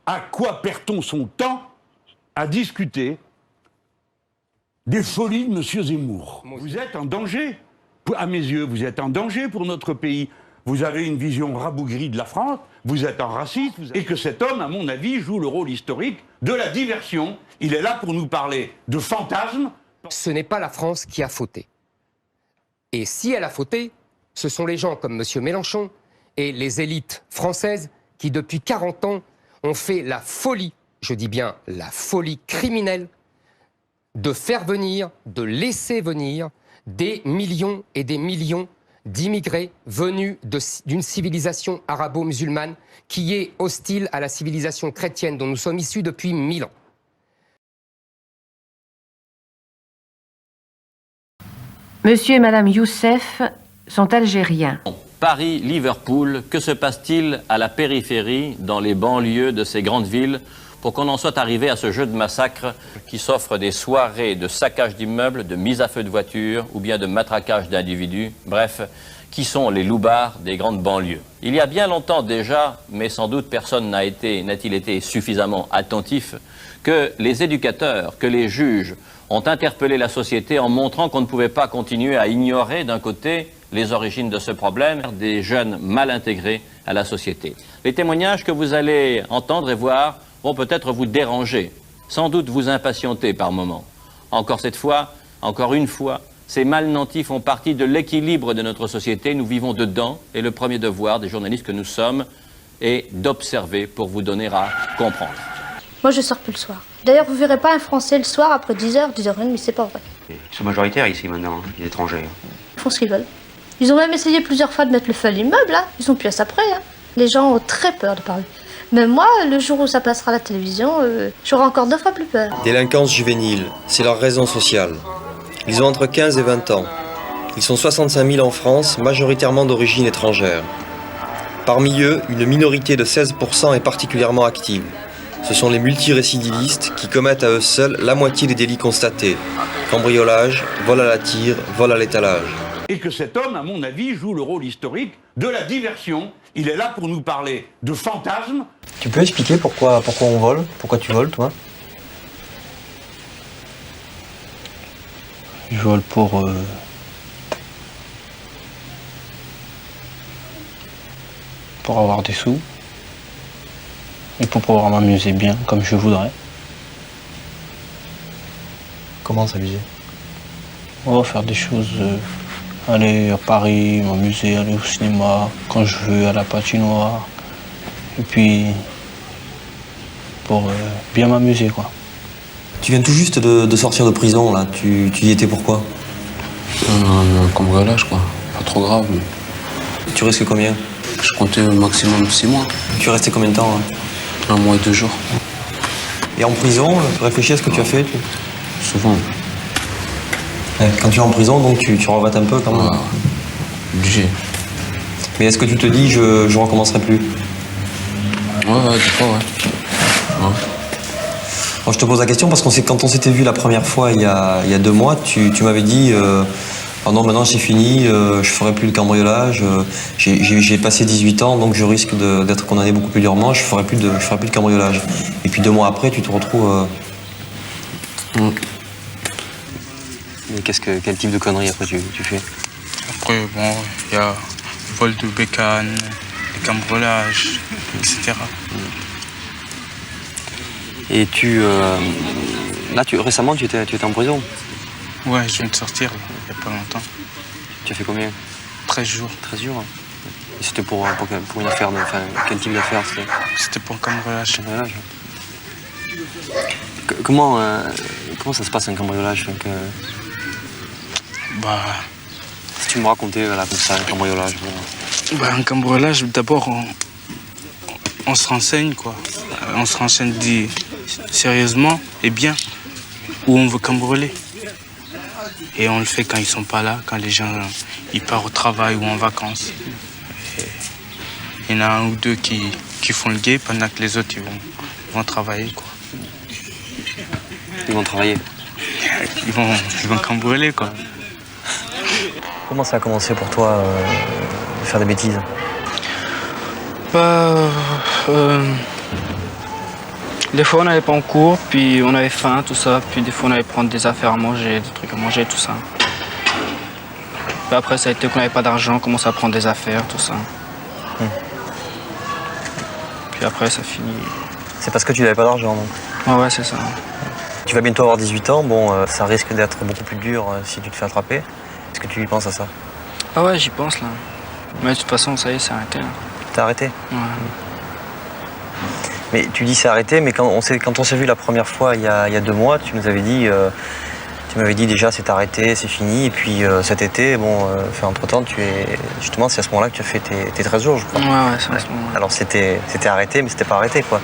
À quoi perd-on son temps à discuter des folies de M. Zemmour? Vous êtes en danger. À mes yeux, vous êtes en danger pour notre pays. Vous avez une vision rabougrie de la France, vous êtes un raciste, et que cet homme, à mon avis, joue le rôle historique de la diversion. Il est là pour nous parler de fantasmes. Ce n'est pas la France qui a fauté. Et si elle a fauté, ce sont les gens comme M. Mélenchon et les élites françaises qui, depuis 40 ans, ont fait la folie, je dis bien la folie criminelle, de faire venir, de laisser venir des millions et des millions d'immigrés venus d'une civilisation arabo-musulmane qui est hostile à la civilisation chrétienne dont nous sommes issus depuis 1000 ans. Monsieur et Madame Youssef sont algériens. Paris-Liverpool, que se passe-t-il à la périphérie, dans les banlieues de ces grandes villes, pour qu'on en soit arrivé à ce jeu de massacre qui s'offre des soirées de saccage d'immeubles, de mise à feu de voitures ou bien de matraquage d'individus, bref, qui sont les loupards des grandes banlieues. Il y a bien longtemps déjà, mais sans doute personne n'a-t-il été suffisamment attentif, que les éducateurs, que les juges ont interpellé la société en montrant qu'on ne pouvait pas continuer à ignorer d'un côté les origines de ce problème, des jeunes mal intégrés à la société. Les témoignages que vous allez entendre et voir vont peut-être vous déranger, sans doute vous impatienter par moments. Encore cette fois, encore une fois, ces mal nantis font partie de l'équilibre de notre société. Nous vivons dedans et le premier devoir des journalistes que nous sommes est d'observer pour vous donner à comprendre. Moi, je sors plus le soir. D'ailleurs, vous verrez pas un Français le soir après 10h, 10h30, c'est pas vrai. Ils sont majoritaires ici maintenant, les étrangers. Ils font ce qu'ils veulent. Ils ont même essayé plusieurs fois de mettre le feu à l'immeuble, hein. Ils ont plus à ça près. Hein. Les gens ont très peur de parler. Même moi, le jour où ça passera à la télévision, j'aurai encore 2 fois plus peur. Délinquance juvénile, c'est leur raison sociale. Ils ont entre 15 et 20 ans. Ils sont 65 000 en France, majoritairement d'origine étrangère. Parmi eux, une minorité de 16% est particulièrement active. Ce sont les multirécidivistes qui commettent à eux seuls la moitié des délits constatés. Cambriolage, vol à la tire, vol à l'étalage. Et que cet homme, à mon avis, joue le rôle historique de la diversion. Il est là pour nous parler de fantasmes. Tu peux expliquer pourquoi on vole? Pourquoi tu voles, toi? Je vole pour avoir des sous et pour pouvoir m'amuser bien comme je voudrais. Comment s'amuser? On va faire des choses, aller à Paris, m'amuser, aller au cinéma quand je veux, à la patinoire. Et puis pour bien m'amuser, quoi. Tu viens tout juste de sortir de prison, là. Tu y étais pourquoi? Un cambriolage, quoi. Pas trop grave, mais... Tu risques combien? Je comptais au maximum 6 mois. Tu es resté combien de temps, hein? 1 mois et 2 jours. Et en prison, tu réfléchis à ce que tu as fait? Souvent. Quand tu es en prison, donc tu revates un peu quand même? Obligé. Mais est-ce que tu te dis, je recommencerai plus? Ouais, des fois, ouais. Alors, je te pose la question parce que quand on s'était vu la première fois il y a 2 mois, tu m'avais dit oh non, maintenant c'est fini, je ferai plus le cambriolage, j'ai passé 18 ans donc je risque d'être condamné beaucoup plus durement, je ferai plus de cambriolage. Et puis 2 mois après, tu te retrouves. Mais quel type de conneries après tu fais? Après, bon, il y a vol de bécane, cambriolage, etc. Et récemment, tu étais en prison? Ouais, je viens de sortir, il n'y a pas longtemps. Tu as fait combien? 13 jours. 13 jours. Et c'était pour une affaire, quel type d'affaire c'était? C'était pour un cambriolage. Comment ça se passe un cambriolage? Si tu me racontais là, comme ça, un cambriolage. Un cambriolage, d'abord, on se renseigne, quoi. On se renseigne sérieusement et bien où on veut cambrioler. Et on le fait quand ils sont pas là, quand les gens ils partent au travail ou en vacances. Et il y en a 1 ou 2 qui font le guet pendant que les autres ils vont travailler, quoi. Ils vont travailler? Ils vont cambrioler, quoi. Comment ça a commencé pour toi de faire des bêtises? Des fois, on n'allait pas en cours, puis on avait faim, tout ça. Puis des fois, on allait prendre des affaires à manger, des trucs à manger, tout ça. Puis après, ça a été qu'on n'avait pas d'argent, on commençait à prendre des affaires, tout ça. Puis après, ça finit. C'est parce que tu n'avais pas d'argent, donc. Ouais, c'est ça. Tu vas bientôt avoir 18 ans, bon, ça risque d'être beaucoup plus dur si tu te fais attraper. Est-ce que tu y penses à ça? Ah ouais, j'y pense, là. Mais de toute façon, ça y est, c'est arrêté, là. T'as arrêté? Ouais. Mais tu dis c'est arrêté, mais quand on s'est vu la première fois il y a 2 mois, tu nous avais dit, tu m'avais dit déjà c'est arrêté, c'est fini. Et puis cet été, bon, entre-temps, justement, c'est à ce moment-là que tu as fait tes 13 jours, je crois. Ouais, c'est à ce moment-là. Alors c'était arrêté, mais c'était pas arrêté, quoi.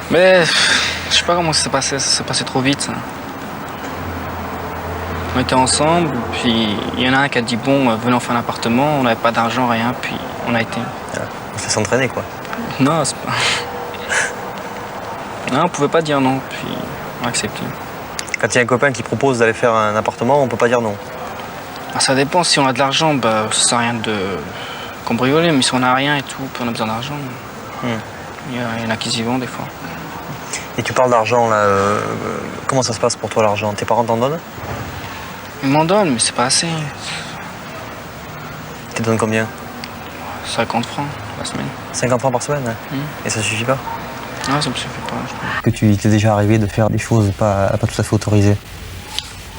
Mais je sais pas comment ça s'est passé trop vite, ça. On était ensemble, puis il y en a un qui a dit bon, venez on fait un appartement, on n'avait pas d'argent, rien, puis on a été. On s'est s'entraîner, quoi. Non, c'est pas. Non, on pouvait pas dire non, puis on a accepté. Quand il y a un copain qui propose d'aller faire un appartement, on peut pas dire non. Ah, ça dépend, si on a de l'argent, bah, ça sert à rien de cambrioler, mais si on a rien et tout, puis on a besoin d'argent, il y en a qui s'y vont des fois. Et tu parles d'argent, là, comment ça se passe pour toi l'argent? Tes parents t'en donnent? Ils m'en donnent, mais c'est pas assez. Ils te donnent combien? 50 francs la semaine. 50 francs par semaine, hein? Et ça suffit pas? Non, ça me suffit pas. Que tu t'es déjà arrivé de faire des choses pas tout à fait autorisées?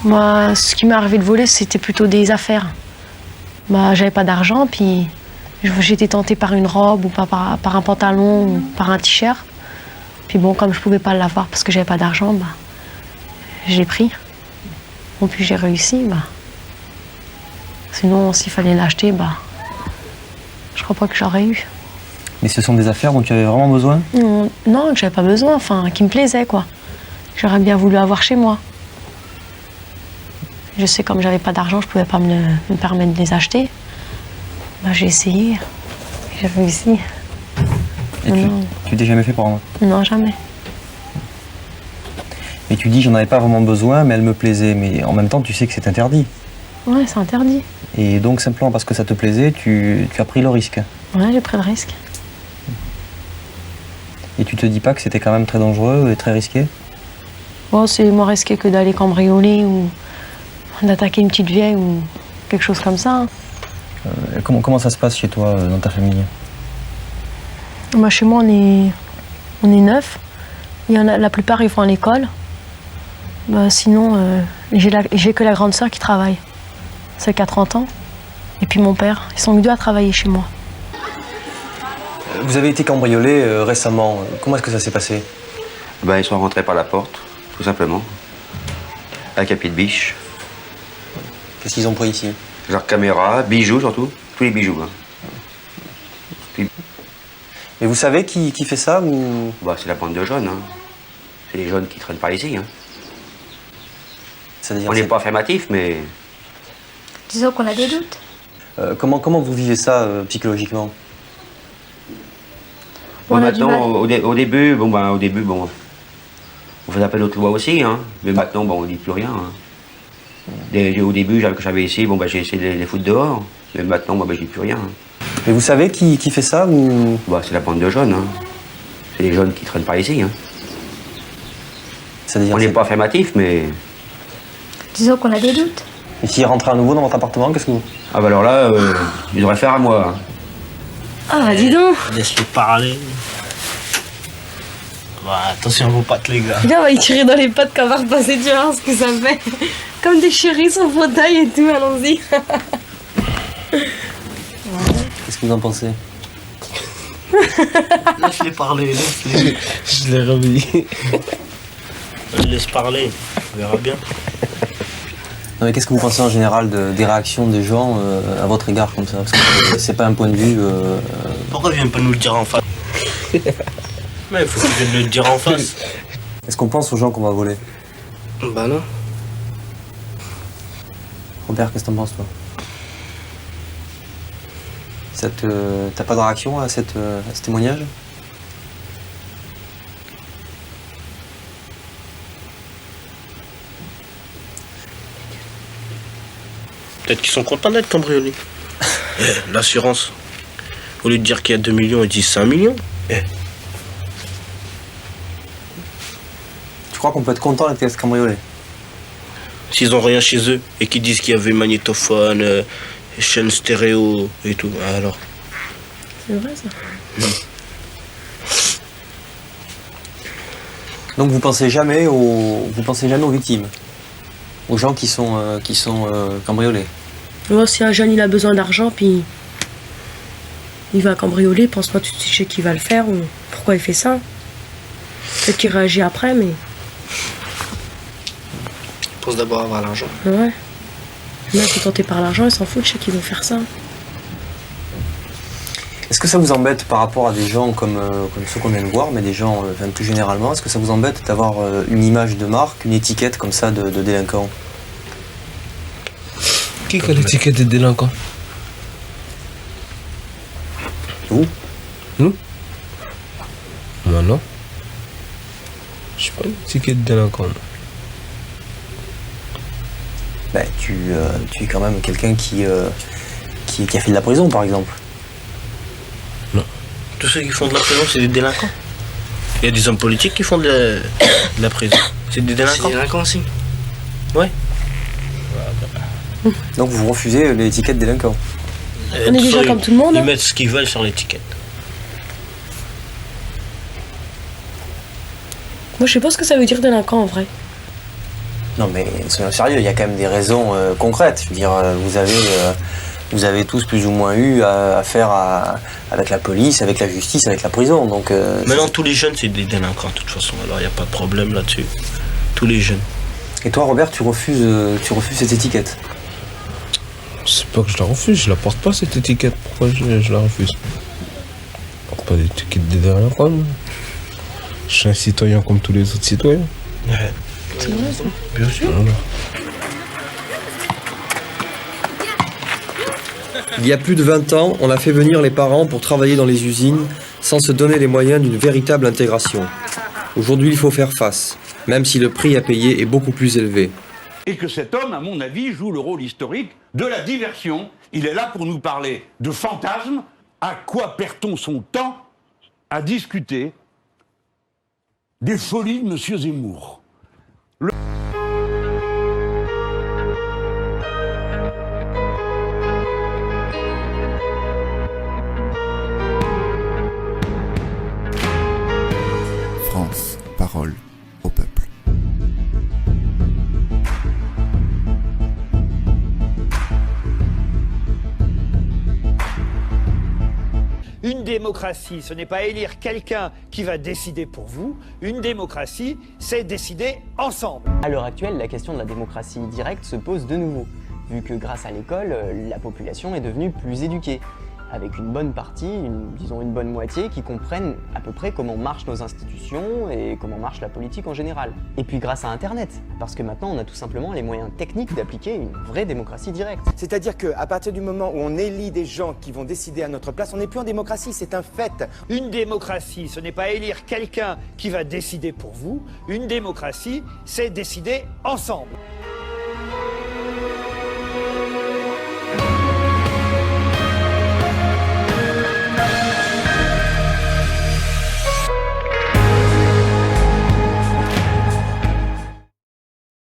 Moi, ce qui m'est arrivé de voler, c'était plutôt des affaires. Bah, j'avais pas d'argent, puis j'étais tentée par une robe ou par un pantalon ou par un t-shirt. Puis bon, comme je pouvais pas l'avoir parce que j'avais pas d'argent, bah, j'ai pris. Bon, puis j'ai réussi, bah. Sinon, s'il fallait l'acheter, bah, je crois pas que j'aurais eu. Mais ce sont des affaires dont tu avais vraiment besoin? Non, que j'avais pas besoin, enfin, qui me plaisaient, quoi. J'aurais bien voulu avoir chez moi. Je sais, comme j'avais pas d'argent, je pouvais pas me permettre de les acheter. Bah, j'ai essayé, j'ai réussi. Et tu t'es jamais fait prendre? Non, jamais. Et tu dis, j'en avais pas vraiment besoin, mais elle me plaisait. Mais en même temps, tu sais que c'est interdit. Ouais, c'est interdit. Et donc, simplement parce que ça te plaisait, tu as pris le risque. Ouais, j'ai pris le risque. Et tu te dis pas que c'était quand même très dangereux et très risqué? Bon, c'est moins risqué que d'aller cambrioler ou d'attaquer une petite vieille ou quelque chose comme ça. Comment ça se passe chez toi, dans ta famille? Bah, chez moi, on est 9. Il y en a, la plupart, ils vont à l'école. Bah, sinon, j'ai que la grande sœur qui travaille. C'est qu'à 30 ans. Et puis mon père. Ils sont les 2 à travailler chez moi. Vous avez été cambriolé récemment. Comment est-ce que ça s'est passé? Ben, ils sont rentrés par la porte, tout simplement. Avec un pied de biche. Qu'est-ce qu'ils ont pris ici? Leurs caméras, bijoux surtout. Tous les bijoux. Hein. Et vous savez qui fait ça ou... Bah, c'est la bande de jeunes. Hein. C'est les jeunes qui traînent par ici. Hein. On n'est pas affirmatif, mais... Disons qu'on a des doutes. Comment vous vivez ça psychologiquement? Bon, maintenant, au début, on faisait appel aux lois aussi, hein. Mais maintenant, bon, on ne dit plus rien. Hein. Au début, quand j'avais ici, j'ai essayé de les foutre dehors. Mais maintenant, je ne dis plus rien. Hein. Et vous savez qui fait ça ou... Bah, c'est la bande de jeunes. Hein. C'est les jeunes qui traînent par ici. Hein. On n'est pas affirmatif, mais... Disons qu'on a des doutes. Et s'il rentrait à nouveau dans votre appartement, qu'est-ce que vous... Ah bah alors là, il devrait faire à moi. Hein. Ah, dis donc. Laisse-le parler. Bah, attention à vos pattes, les gars. Là, on va y tirer dans les pattes quand on va repasser, tu vois ce que ça fait. Comme des chéris sur le fauteuil et tout, allons-y. Qu'est-ce que vous en pensez? Laisse-les parler, laisse-les. Je l'ai remis. Laisse parler, on verra bien. Non, mais qu'est-ce que vous pensez en général des réactions des gens à votre égard comme ça? Parce que c'est pas un point de vue... Pourquoi ils viennent pas nous le dire en face? Mais il faut qu'ils viennent le dire en face. Est-ce qu'on pense aux gens qu'on va voler? Bah non. Robert, qu'est-ce que t'en penses, toi? T'as pas de réaction à ce témoignage? Peut-être qu'ils sont contents d'être cambriolés. L'assurance. Au lieu de dire qu'il y a 2 millions, ils disent 5 millions. Tu crois qu'on peut être content d'être cambriolé? S'ils ont rien chez eux et qu'ils disent qu'il y avait magnétophone, chaîne stéréo et tout, alors. C'est vrai ça. Donc vous pensez jamais aux victimes, aux gens qui sont cambriolés. Moi, si un jeune il a besoin d'argent, puis il va cambrioler, pense pas tout de suite qui va le faire ou pourquoi il fait ça. Peut-être qu'il réagit après, mais Il pense d'abord avoir l'argent. ouais. Là, qui est tenté par l'argent, ils s'en foutent, je sais qu'ils vont faire ça. Est-ce que ça vous embête par rapport à des gens comme ceux qu'on vient de voir, mais des gens plus généralement, est-ce que ça vous embête d'avoir une image de marque, une étiquette comme ça de délinquant? Qui a l'étiquette de délinquant? Vous? Nous? Moi non. Je suis pas une étiquette de délinquant. Ben, tu es quand même quelqu'un qui a fait de la prison, par exemple. Non. Tous ceux qui font de la prison, c'est des délinquants. Il y a des hommes politiques qui font de la prison. C'est des délinquants. C'est des délinquants aussi. Ouais. Donc vous refusez l'étiquette délinquant. On est déjà comme tout le monde. Ils mettent ce qu'ils veulent sur l'étiquette. Moi, je sais pas ce que ça veut dire délinquant en vrai. Non mais soyons sérieux, il y a quand même des raisons concrètes. Je veux dire, vous avez tous plus ou moins eu affaire avec la police, avec la justice, avec la prison. Donc, maintenant, tous les jeunes, c'est des délinquants de toute façon. Alors, il n'y a pas de problème là-dessus. Tous les jeunes. Et toi, Robert, tu refuses cette étiquette? C'est pas que je la refuse, je la porte pas cette étiquette. Pourquoi je la refuse? Je porte pas d'étiquette de délinquant. Je suis un citoyen comme tous les autres citoyens. Ouais. C'est vrai ça. Bien sûr. Voilà. Il y a plus de 20 ans, on a fait venir les parents pour travailler dans les usines sans se donner les moyens d'une véritable intégration. Aujourd'hui, il faut faire face, même si le prix à payer est beaucoup plus élevé. Et que cet homme, à mon avis, joue le rôle historique de la diversion. Il est là pour nous parler de fantasmes. À quoi perd-on son temps à discuter des folies de M. Zemmour? France, parole au peuple. Une démocratie, ce n'est pas élire quelqu'un qui va décider pour vous. Une démocratie, c'est décider ensemble. À l'heure actuelle, la question de la démocratie directe se pose de nouveau, vu que grâce à l'école, la population est devenue plus éduquée, avec une bonne partie, disons une bonne moitié, qui comprennent à peu près comment marchent nos institutions et comment marche la politique en général. Et puis grâce à Internet, parce que maintenant on a tout simplement les moyens techniques d'appliquer une vraie démocratie directe. C'est-à-dire qu'à partir du moment où on élit des gens qui vont décider à notre place, on n'est plus en démocratie, c'est un fait. Une démocratie, ce n'est pas élire quelqu'un qui va décider pour vous. Une démocratie, c'est décider ensemble.